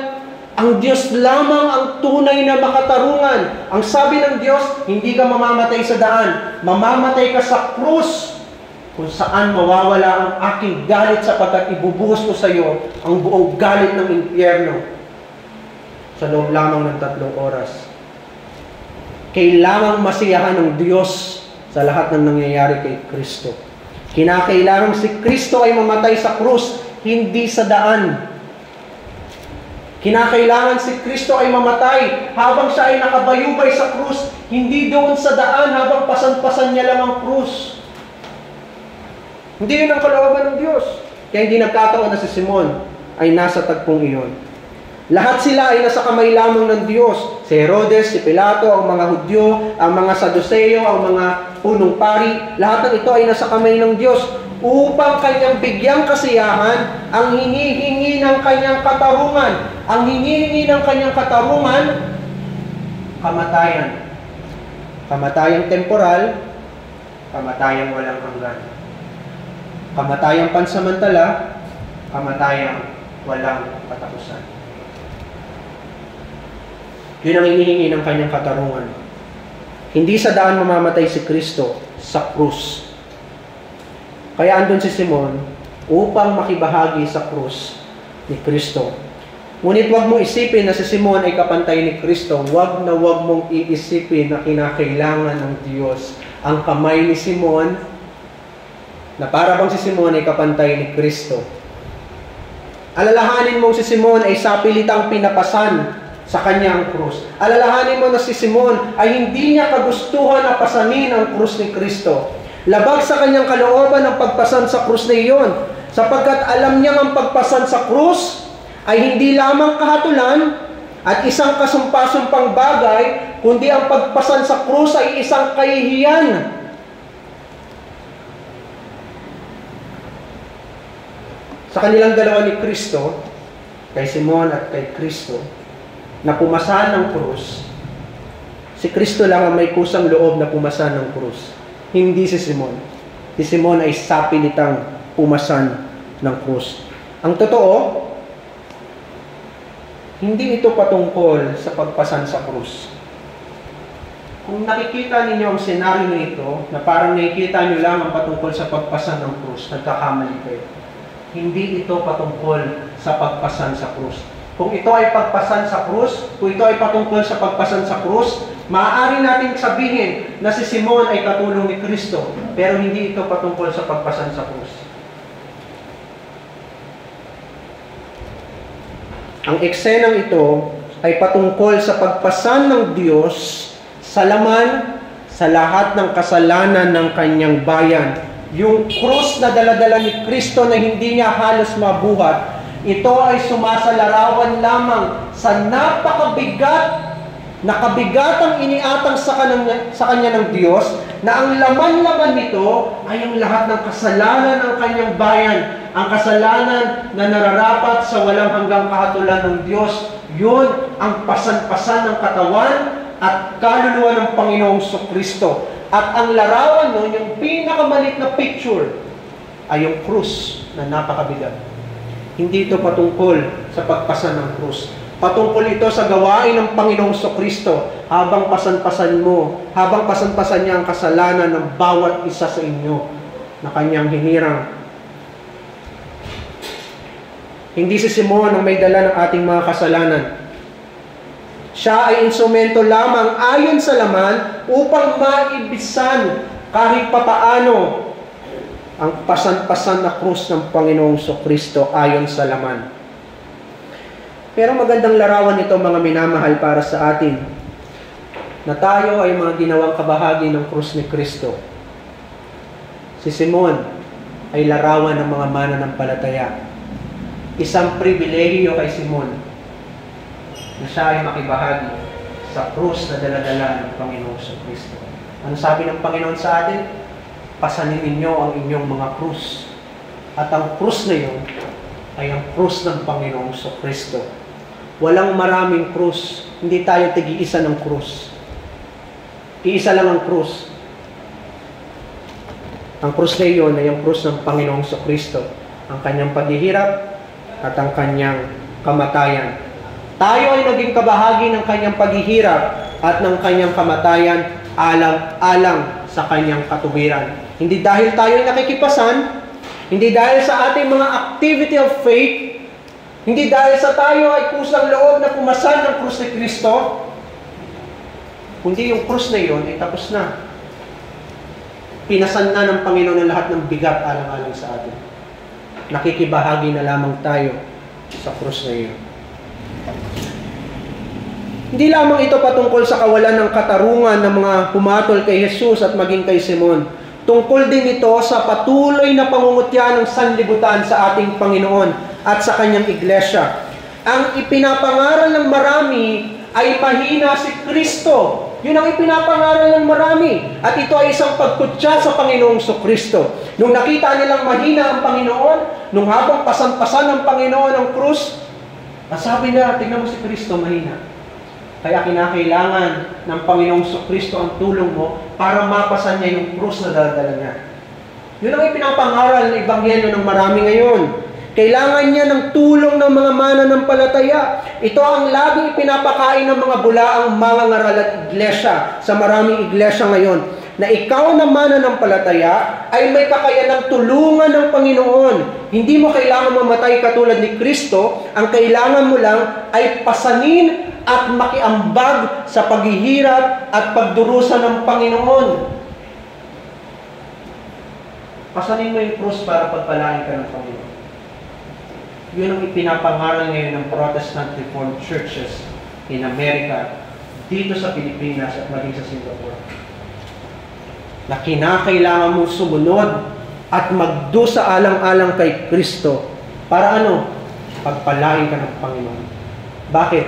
Ang Diyos lamang ang tunay na makatarungan. Ang sabi ng Diyos, hindi ka mamamatay sa daan. Mamamatay ka sa krus kung saan mawawala ang aking galit sapagkat ibubuhos ko sa iyo ang buong galit ng impyerno sa loob lamang ng 3 oras. Kailangang masiyahan ng Diyos sa lahat ng nangyayari kay Kristo. Kinakailangan si Kristo ay mamatay sa krus, hindi sa daan. Kinakailangan si Kristo ay mamatay habang siya ay nakabayubay sa krus, hindi doon sa daan habang pasan-pasan niya lang ang krus. Hindi yun ang kalooban ng Diyos. Kaya hindi nagkataon na si Simon ay nasa tagpong iyon. Lahat sila ay nasa kamay lamang ng Diyos. Si Herodes, si Pilato, ang mga Hudyo, ang mga Saduceo, ang mga punong pari, lahat ng ito ay nasa kamay ng Diyos upang kanyang bigyang kasiyahan ang hinihingi ng kanyang katarungan. Ang hinihingi ng kanyang katarungan, kamatayan. Kamatayang temporal, kamatayang walang hanggan. Kamatayang pansamantala, kamatayang walang katapusan. Yun ang hinihingi ng kanyang katarungan. Hindi sa daan mamamatay si Kristo, sa krus. Kaya andun si Simon upang makibahagi sa krus ni Kristo. Ngunit huwag mong isipin na si Simon ay kapantay ni Kristo. Huwag na huwag mong iisipin na kinakailangan ng Diyos ang kamay ni Simon, na para bang si Simon ay kapantay ni Kristo. Alalahanin mong si Simon ay sapilitang pinapasan sa kanyang krus. Alalahanin mo na si Simon ay hindi niya kagustuhan na pasanin ang krus ni Kristo. Labag sa kanyang kalooban ang pagpasan sa krus na iyon, sapagkat alam niya ang pagpasan sa krus ay hindi lamang kahatulan at isang kasumpa-sumpang bagay, kundi ang pagpasan sa krus ay isang kahihiyan. Sa kanilang dalawa ni Kristo, kay Simon at kay Kristo, na pumasan ng krus, si Kristo lang ang may kusang loob na pumasan ng krus. Hindi si Simon. Si Simon ay sapilitang pumasan ng krus. Ang totoo, hindi ito patungkol sa pagpasan sa krus. Kung nakikita ninyo ang senaryo na ito, na parang nakikita nyo lang ang patungkol sa pagpasan ng krus, nagkakamali kayo. Hindi ito patungkol sa pagpasan sa krus. Kung ito ay pagpasan sa krus, kung ito ay patungkol sa pagpasan sa krus, maaari nating sabihin na si Simon ay katulong ni Kristo, pero hindi ito patungkol sa pagpasan sa krus. Ang eksenang ito ay patungkol sa pagpasan ng Diyos sa laman sa lahat ng kasalanan ng kanyang bayan. Yung krus na daladala ni Kristo na hindi niya halos mabuhat, ito ay sumasalarawan lamang sa napakabigat na kabigatang iniatang sa kanya ng Diyos, na ang laman-laman nito ay ang lahat ng kasalanan ng kanyang bayan, ang kasalanan na nararapat sa walang hanggang kahatulan ng Diyos. Yun ang pasan-pasan ng katawan at kaluluwa ng Panginoong Kristo. At ang larawan nun, yung pinakamalit na picture, ay yung krus na napakabigat. Hindi ito patungkol sa pagpasan ng krus. Patungkol ito sa gawain ng Panginoong Kristo habang pasan-pasan mo, habang pasan-pasan niya ang kasalanan ng bawat isa sa inyo na kanyang hinirang. Hindi si Simon ang may dala ng ating mga kasalanan. Siya ay instrumento lamang ayon sa laman upang maibisan kahit papaano ang pasan-pasan na krus ng Panginoong Kristo ayon sa laman. Pero magandang larawan nito mga minamahal para sa atin, na tayo ay mga ginawang kabahagi ng krus ni Kristo. Si Simon ay larawan ng mga mananampalataya. Isang pribilehiyo kay Simon na siya ay makibahagi sa krus na daladala ng Panginoong Kristo. Ano sabi ng Panginoon sa atin? Pasanin ninyo ang inyong mga krus. At ang krus na yun ay ang krus ng Panginoong Kristo. Walang maraming krus. Hindi tayo tig-iisa ng krus. Iisa lang ang krus. Ang krus na iyon ay ang krus ng Panginoong Kristo. Ang kanyang paghihirap at ang kanyang kamatayan. Tayo ay naging kabahagi ng kanyang paghihirap at ng kanyang kamatayan alang-alang sa kanyang katuwiran. Hindi dahil tayo ay nakikipasan, hindi dahil sa ating mga activity of faith, hindi dahil sa tayo ay kusang loob na pumasan ng krus ni Kristo, kundi yung krus na iyon ay tapos na. Pinasan na ng Panginoon ang lahat ng bigat alang-alang sa atin. Nakikibahagi na lamang tayo sa krus na iyon. Hindi lamang ito patungkol sa kawalan ng katarungan ng mga pumatol kay Jesus at maging kay Simon. Tungkol din ito sa patuloy na pangungutya ng sanlibutan sa ating Panginoon at sa kanyang iglesia. Ang ipinapangaral ng marami ay mahina si Kristo. Yun ang ipinapangaral ng marami. At ito ay isang pagkutya sa Panginoong Kristo. Nung nakita nilang mahina ang Panginoon, nung habang pasan-pasan ng Panginoon ang krus, sabi na, tingnan mo si Kristo mahina. Kaya kinakailangan ng Panginoong Kristo ang tulong mo para mapasan niya yung krus na dala-dala niya. Yun ang ipinapangaral ng Ebanghelyo ng marami ngayon. Kailangan niya ng tulong ng mga mananampalataya. Ito ang laging ipinapakain ng mga bulaang mangangaral at iglesia sa maraming iglesia ngayon. Na ikaw na mananampalataya ay may kakayanang tulungan ng Panginoon. Hindi mo kailangan mamatay katulad ni Kristo. Ang kailangan mo lang ay pasanin at makiambag sa paghihirap at pagdurusa ng Panginoon. Pasanin mo yung krus para pagpalain ka ng Panginoon. Yun ang ipinapangaral ngayon ng Protestant Reformed Churches in America, dito sa Pilipinas at maging sa Singapore. Na kinakailangan mo sumunod at magdusa alang-alang kay Kristo. Para ano? Pagpalain ka ng Panginoon. Bakit?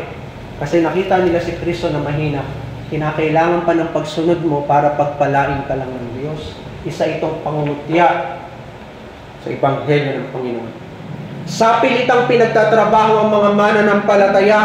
Kasi nakita nila si Kristo na mahina. Kinakailangan pa ng pagsunod mo para pagpalain ka lang ng Diyos. Isa itong pangungutya sa Ebanghelyo ng Panginoon. Sa pilitang pinagtatrabaho ang mga mananampalataya,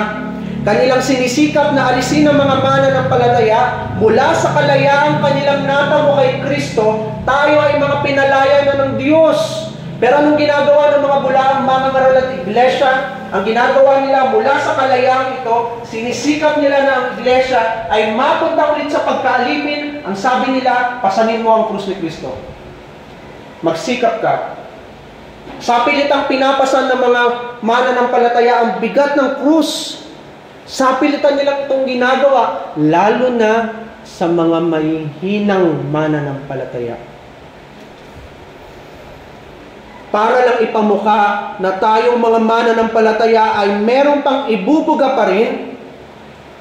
kanilang sinisikap na alisin ang mga mananampalataya mula sa kalayaang kanilang natamo kay Kristo. Tayo ay mga pinalaya na ng Diyos. Pero anong ginagawa ng mga bulaang mangangaral at iglesia? Ang ginagawa nila mula sa kalayaang ito, sinisikap nila na ang iglesia ay mapunta ulit sa pagkaalipin. Ang sabi nila, pasanin mo ang krus ni Kristo. Magsikap ka. Sa pilitang pinapasan ng mga mananampalataya ang bigat ng krus. Sa pilitan nilang itong ginagawa, lalo na sa mga mahihinang mananampalataya. Para lang ipamuka na tayong mga mananampalataya ay meron pang ibubuga pa rin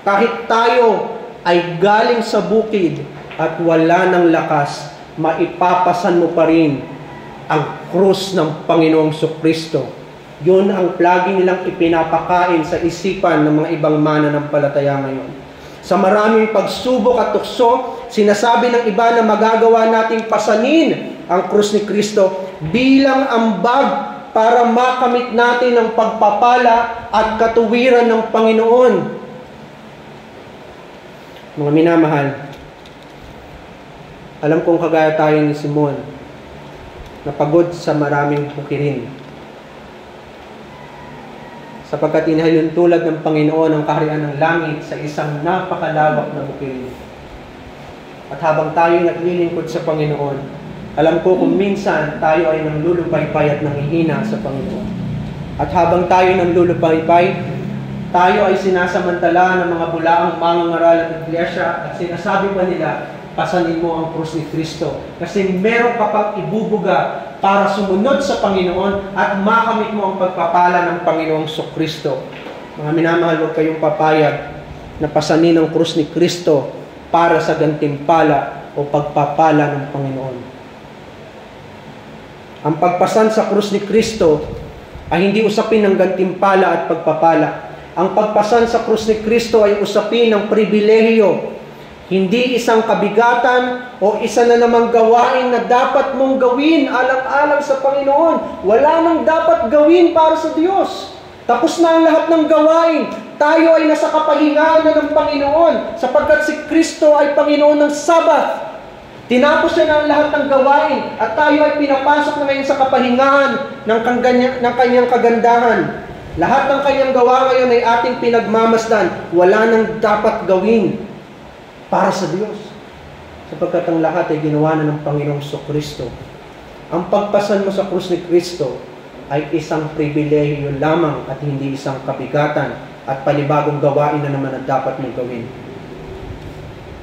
kahit tayo ay galing sa bukid at wala ng lakas, maipapasan mo pa rin ang krus ng Panginoong Kristo. Yun ang lagi nilang ipinapakain sa isipan ng mga ibang mananampalataya ngayon. Sa maraming pagsubok at tukso, sinasabi ng iba na magagawa nating pasanin ang krus ni Kristo bilang ambag para makamit natin ang pagpapala at katuwiran ng Panginoon. Mga minamahal, alam kong kagaya tayo ni Simon, na pagod sa maraming bukirin. Sapagkat inhalintulad ng Panginoon ang kaharian ng langit sa isang napakalawak na bukirin. At habang tayo naglilingkod sa Panginoon, alam ko kung minsan tayo ay nanglulupaybay at nanghihina sa Panginoon. At habang tayo nanglulupaybay, tayo ay sinasamantala ng mga bulaang mangangaral at iglesia at sinasabi pa nila, pasanin mo ang krus ni Kristo. Kasi meron ka pang ibubuga para sumunod sa Panginoon at makamit mo ang pagpapala ng Panginoong Kristo. Mga minamahal, huwag kayong papayag na pasanin ang krus ni Kristo para sa gantimpala o pagpapala ng Panginoon. Ang pagpasan sa krus ni Kristo ay hindi usapin ng gantimpala at pagpapala. Ang pagpasan sa krus ni Kristo ay usapin ng pribilehiyo, hindi isang kabigatan o isa na namang gawain na dapat mong gawin alang-alang sa Panginoon. Wala nang dapat gawin para sa Diyos. Tapos na ang lahat ng gawain. Tayo ay nasa kapahingahan na ng Panginoon sapagkat si Kristo ay Panginoon ng Sabat. Tinapos niya na ang lahat ng gawain at tayo ay pinapasok na ngayon sa kapahingahan ng kanyang kagandahan. Lahat ng kanyang gawa ngayon ay ating pinagmamasdan. Wala nang dapat gawin para sa Diyos. Sapagkat ang lahat ay ginawa na ng Panginoong Kristo. Ang pagpasan mo sa krus ni Kristo ay isang pribilehiyo lamang at hindi isang kabigatan at panibagong gawain na naman na dapat mong gawin.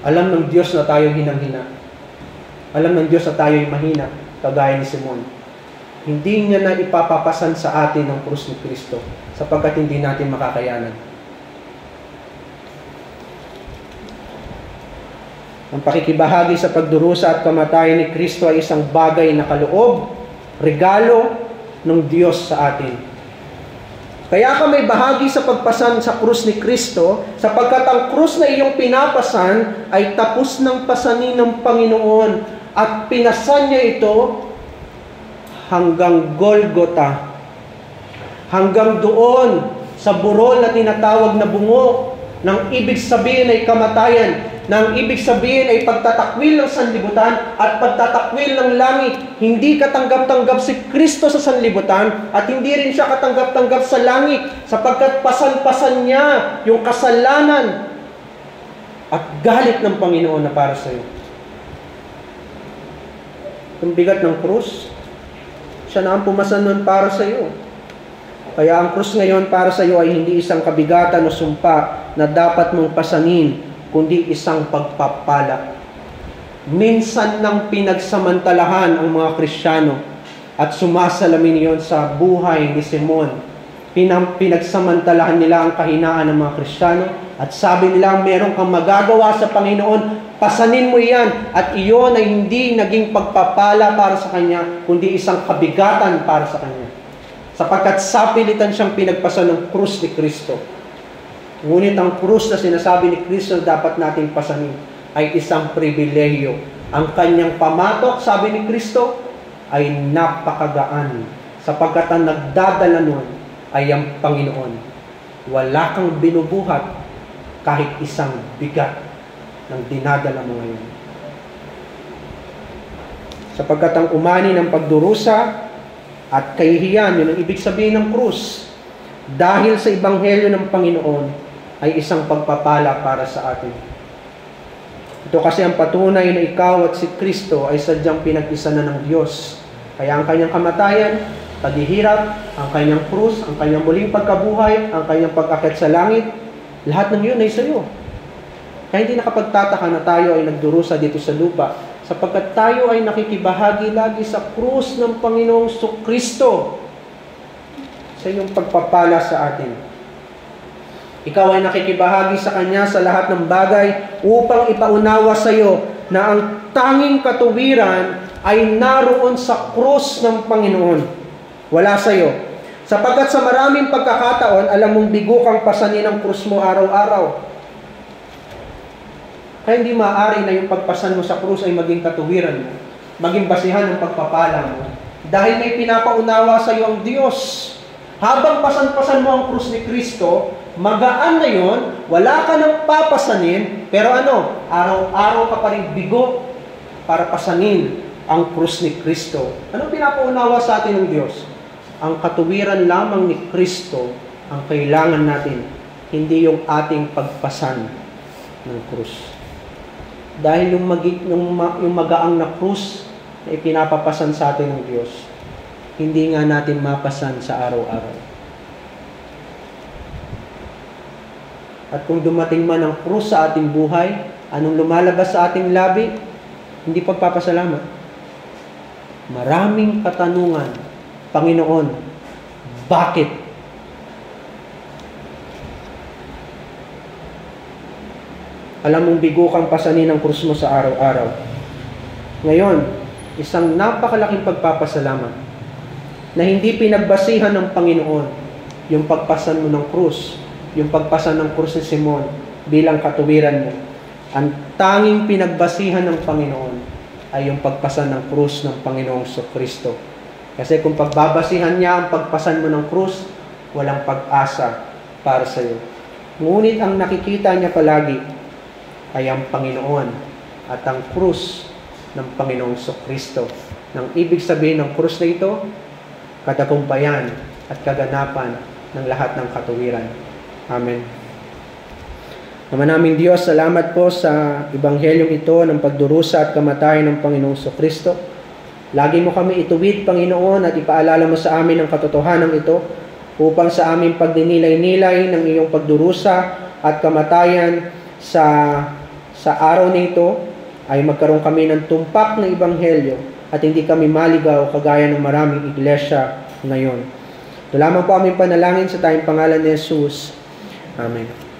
Alam ng Diyos na tayo hinang-hina. Alam ng Diyos na tayo ay mahina, kagaya ni Simon. Hindi niya na ipapapasan sa atin ang krus ni Kristo sapagkat hindi natin makakayanan. Ang pakikibahagi sa pagdurusa at kamatayan ni Kristo ay isang bagay na kaloob, regalo ng Diyos sa atin. Kaya ka may bahagi sa pagpasan sa krus ni Kristo sapagkat ang krus na iyong pinapasan ay tapos ng pasanin ng Panginoon at pinasan niya ito hanggang Golgota. Hanggang doon sa burol na tinatawag na bungo, nang ibig sabihin ay kamatayan, nang ibig sabihin ay pagtatakwil ng sanlibutan at pagtatakwil ng langit. Hindi katanggap-tanggap si Kristo sa sanlibutan at hindi rin siya katanggap-tanggap sa langit sapagkat pasan-pasan niya yung kasalanan at galit ng Panginoon na para sa iyo. Ang bigat ng krus, siya na ang pumasan nun para sa iyo. Kaya ang krus ngayon para sa iyo ay hindi isang kabigatan o sumpa na dapat mong pasanin, kundi isang pagpapala. Minsan nang pinagsamantalahan ang mga Kristiyano at sumasalamin yon sa buhay ni Simon. Pinagsamantalahan nila ang kahinaan ng mga Kristiyano at sabi nila, meron kang magagawa sa Panginoon, pasanin mo yan. At iyon ay hindi naging pagpapala para sa kanya, kundi isang kabigatan para sa kanya. Sapagkat sapilitan siyang pinagpasan ng krus ni Kristo. Ngunit ang krus na sinasabi ni Kristo dapat nating pasanin ay isang pribilehiyo. Ang kanyang pamatok, sabi ni Kristo, ay napakagaan. Sapagkat ang nagdadala nun ay ang Panginoon. Wala kang binubuhat kahit isang bigat ng dinadala mo ngayon. Sapagkat ang umani ng pagdurusa at kahihiyan, yun ang ibig sabihin ng krus, dahil sa Ebanghelyo ng Panginoon, ay isang pagpapala para sa atin. Ito kasi ang patunay na ikaw at si Kristo ay sadyang pinag-isa na ng Diyos. Kaya ang kanyang kamatayan, paghihirap, ang kanyang krus, ang kanyang muling pagkabuhay, ang kanyang pag-akyat sa langit, lahat ng yun ay sa iyo. Kaya hindi nakapagtataka na tayo ay nagdurusa dito sa lupa, sapagkat tayo ay nakikibahagi lagi sa krus ng Panginoong Kristo sa iyong pagpapala sa atin. Ikaw ay nakikibahagi sa Kanya sa lahat ng bagay upang ipaunawa sa iyo na ang tanging katuwiran ay naroon sa krus ng Panginoon. Wala sa iyo. Sapagkat sa maraming pagkakataon, alam mong bigo kang pasanin ang krus mo araw-araw. Kaya hindi maaari na yung pagpasan mo sa krus ay maging katuwiran mo, maging basihan ng pagpapala mo. Dahil may pinapaunawa sa iyo ang Diyos. Habang pasan-pasan mo ang krus ni Kristo, magaan na yon, wala ka nang papasanin, pero araw-araw ka pa rin bigo para pasanin ang krus ni Kristo. Anong pinapaunawa sa atin ng Diyos? Ang katuwiran lamang ni Kristo ang kailangan natin, hindi yung ating pagpasan ng krus. Dahil yung magaang na krus na ipinapapasan sa atin ng Diyos, hindi nga natin mapasan sa araw-araw. At kung dumating man ang krus sa ating buhay, anong lumalabas sa ating labi? Hindi pagpapasalamat. Maraming katanungan, Panginoon, bakit? Alam mong bigo kang pasanin ang krus mo sa araw-araw. Ngayon, isang napakalaking pagpapasalamat na hindi pinagbasihan ng Panginoon yung pagpasan mo ng krus, yung pagpasan ng krus ni Simon bilang katuwiran mo. Ang tanging pinagbasihan ng Panginoon ay yung pagpasan ng krus ng Panginoong Kristo. Kasi kung pagbabasihan niya ang pagpasan mo ng krus, walang pag-asa para sa iyo. Ngunit ang nakikita niya palagi ay ang Panginoon at ang krus ng Panginoong Kristo. Nang ibig sabihin ng krus na ito, katagumpayan at kaganapan ng lahat ng katuwiran. Amen. Naman namin Diyos, salamat po sa ebanghelyong ito ng pagdurusa at kamatayan ng Panginoong Kristo. Lagi mo kami ituwid, Panginoon, at ipaalala mo sa amin ang katotohanan ito upang sa aming pagdinilay-nilay ng iyong pagdurusa at kamatayan sa araw na ito ay magkaroon kami ng tumpak na ebanghelyo at hindi kami maligaw kagaya ng maraming iglesia ngayon. Ito lamang po aming panalangin sa tayong pangalan ni Jesus. Amen.